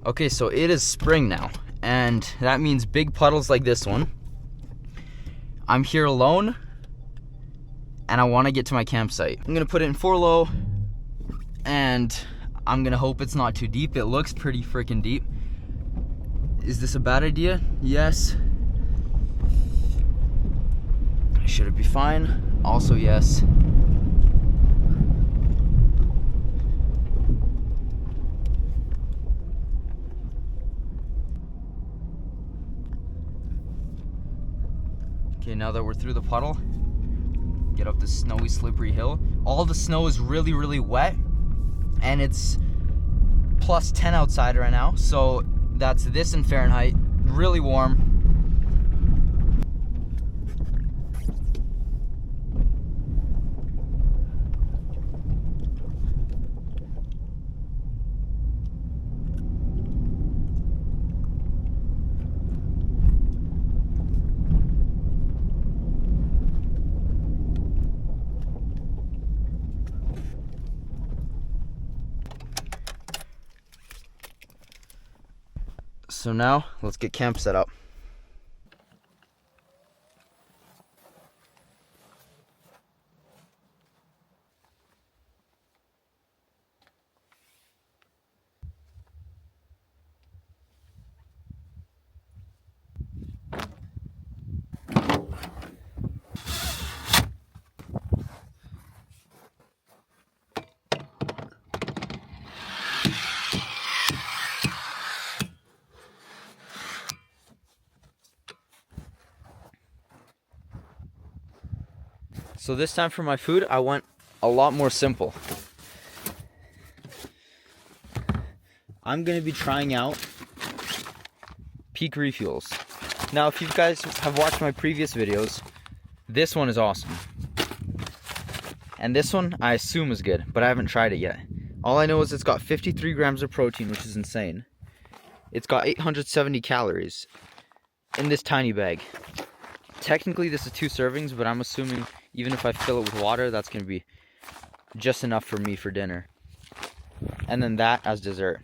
Okay, so it is spring now, and that means big puddles like this one. I'm here alone, and I want to get to my campsite. I'm gonna put it in 4-low, and I'm gonna hope it's not too deep. It looks pretty freaking deep. Is this a bad idea? Yes. Should it be fine? Also yes. Okay, now that we're through the puddle, get up this snowy, slippery hill. All the snow is really, really wet, and it's plus 10 outside right now, so that's this in Fahrenheit, really warm. So now, let's get camp set up. So this time for my food, I went a lot more simple. I'm gonna be trying out Peak refuels. Now, if you guys have watched my previous videos, this one is awesome. And this one, I assume is good, but I haven't tried it yet. All I know is it's got 53 grams of protein, which is insane. It's got 870 calories in this tiny bag. Technically, this is 2 servings, but I'm assuming even if I fill it with water, that's going to be just enough for me for dinner. And then that as dessert.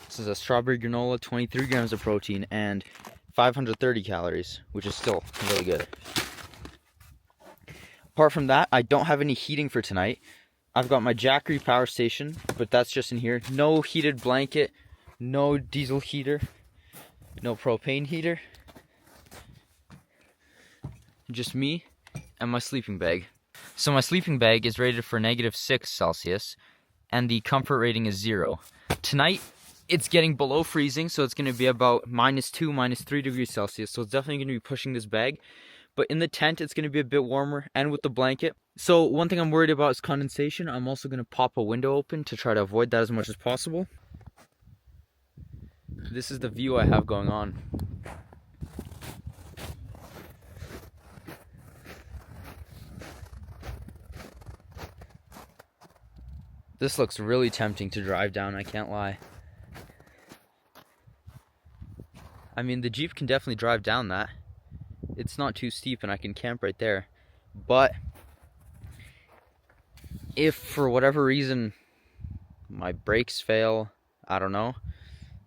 This is a strawberry granola, 23 grams of protein, and 530 calories, which is still really good. Apart from that, I don't have any heating for tonight. I've got my Jackery power station, but that's just in here. No heated blanket, no diesel heater, no propane heater. Just me and my sleeping bag. So my sleeping bag is rated for -6 Celsius, and the comfort rating is 0. Tonight, it's getting below freezing, so it's going to be about -2, -3 degrees Celsius, so it's definitely going to be pushing this bag. But in the tent, it's going to be a bit warmer, and with the blanket. So one thing I'm worried about is condensation. I'm also going to pop a window open to try to avoid that as much as possible. This is the view I have going on. This looks really tempting to drive down, I can't lie. I mean, the Jeep can definitely drive down that. It's not too steep and I can camp right there. But if for whatever reason my brakes fail, I don't know,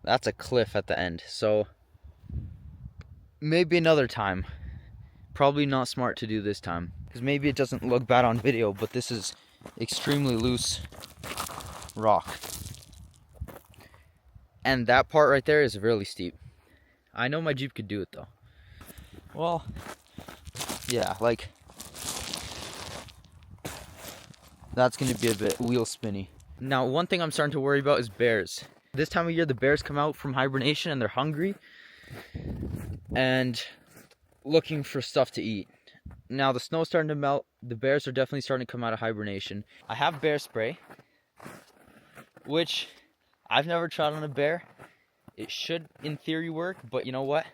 that's a cliff at the end. So maybe another time. Probably not smart to do this time, because maybe it doesn't look bad on video, but this is extremely loose rock. And that part right there is really steep. I know my Jeep could do it though. Well, yeah, like that's gonna be a bit wheel spinny. Now, one thing I'm starting to worry about is bears. This time of year, the bears come out from hibernation and they're hungry and looking for stuff to eat. Now the snow's starting to melt. The bears are definitely starting to come out of hibernation. I have bear spray, which I've never tried on a bear. It should, in theory, work, but you know what?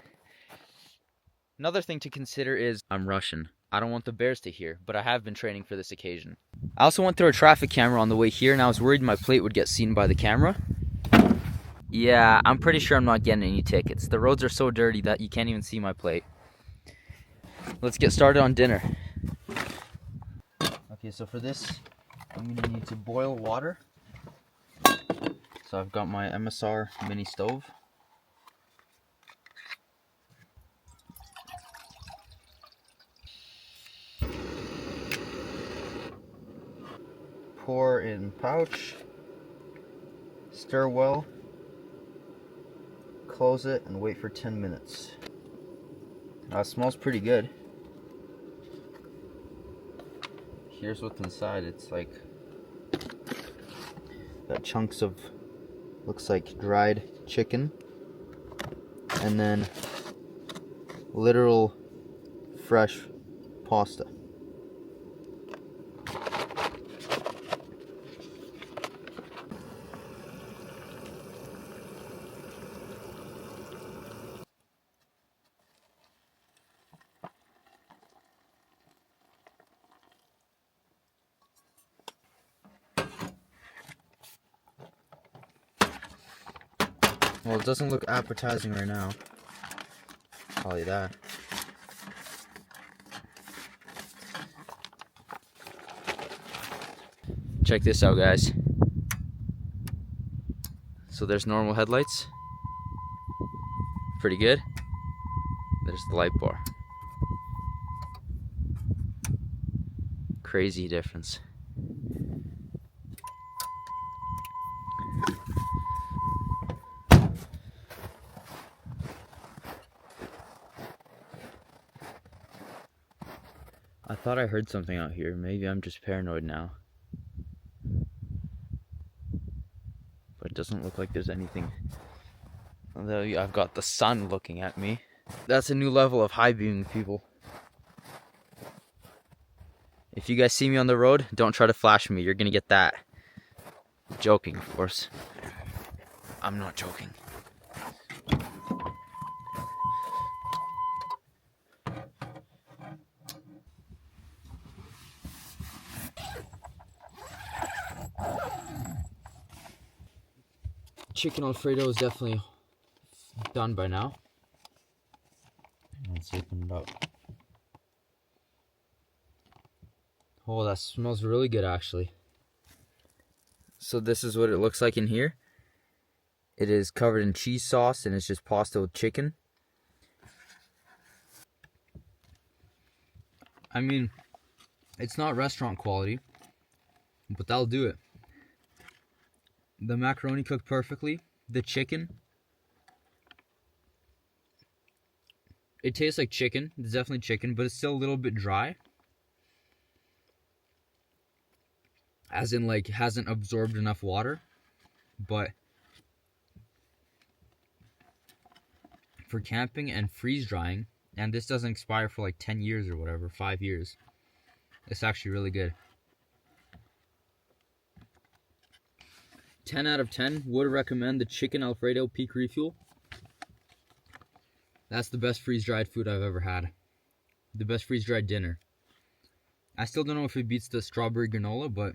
Another thing to consider is I'm Russian. I don't want the bears to hear, but I have been training for this occasion. I also went through a traffic camera on the way here, and I was worried my plate would get seen by the camera. Yeah, I'm pretty sure I'm not getting any tickets. The roads are so dirty that you can't even see my plate. Let's get started on dinner. Okay, so for this, I'm gonna need to boil water. So I've got my MSR mini stove. Pour in pouch, stir well, close it, and wait for 10 minutes. It smells pretty good. Here's what's inside. It's like got chunks of, looks like dried chicken, and then literal fresh pasta. Well, it doesn't look appetizing right now. I'll tell you that. Check this out, guys. So there's normal headlights. Pretty good. There's the light bar. Crazy difference. I thought I heard something out here. Maybe I'm just paranoid now. But it doesn't look like there's anything. Although I've got the sun looking at me. That's a new level of high beaming, people. If you guys see me on the road, don't try to flash me. You're gonna get that. Joking, of course. I'm not joking. Chicken Alfredo is definitely done by now. Let's open it up. Oh, that smells really good, actually. So this is what it looks like in here. It is covered in cheese sauce, and it's just pasta with chicken. I mean, it's not restaurant quality, but that'll do it. The macaroni cooked perfectly. The chicken, it tastes like chicken. It's definitely chicken, but it's still a little bit dry. As in, like, hasn't absorbed enough water. But for camping and freeze drying, and this doesn't expire for like 10 years or whatever, 5 years. It's actually really good. 10 out of 10, would recommend the Chicken Alfredo Peak Refuel. That's the best freeze-dried food I've ever had. The best freeze-dried dinner. I still don't know if it beats the strawberry granola, but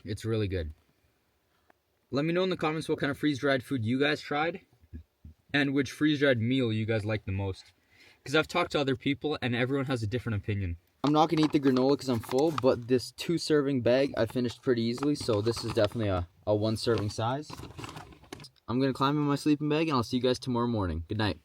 it's really good. Let me know in the comments what kind of freeze-dried food you guys tried, and which freeze-dried meal you guys like the most. Because I've talked to other people, and everyone has a different opinion. I'm not going to eat the granola because I'm full, but this 2-serving bag I finished pretty easily, so this is definitely a 1-serving size. I'm going to climb in my sleeping bag, and I'll see you guys tomorrow morning. Good night.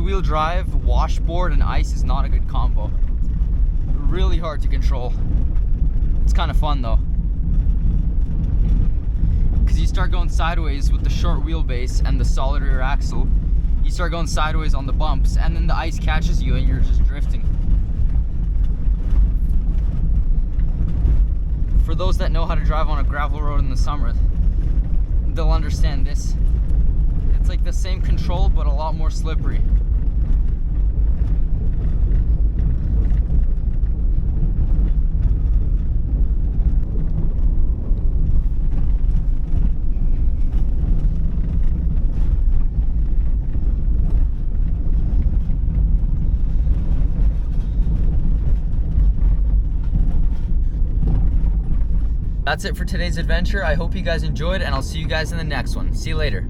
wheel drive, washboard, and ice is not a good combo. Really hard to control. It's kind of fun though, because you start going sideways with the short wheelbase and the solid rear axle. You start going sideways on the bumps, and then the ice catches you and you're just drifting. For those that know how to drive on a gravel road in the summer, they'll understand this. It's like the same control, but a lot more slippery. That's it for today's adventure. I hope you guys enjoyed, and I'll see you guys in the next one. See you later.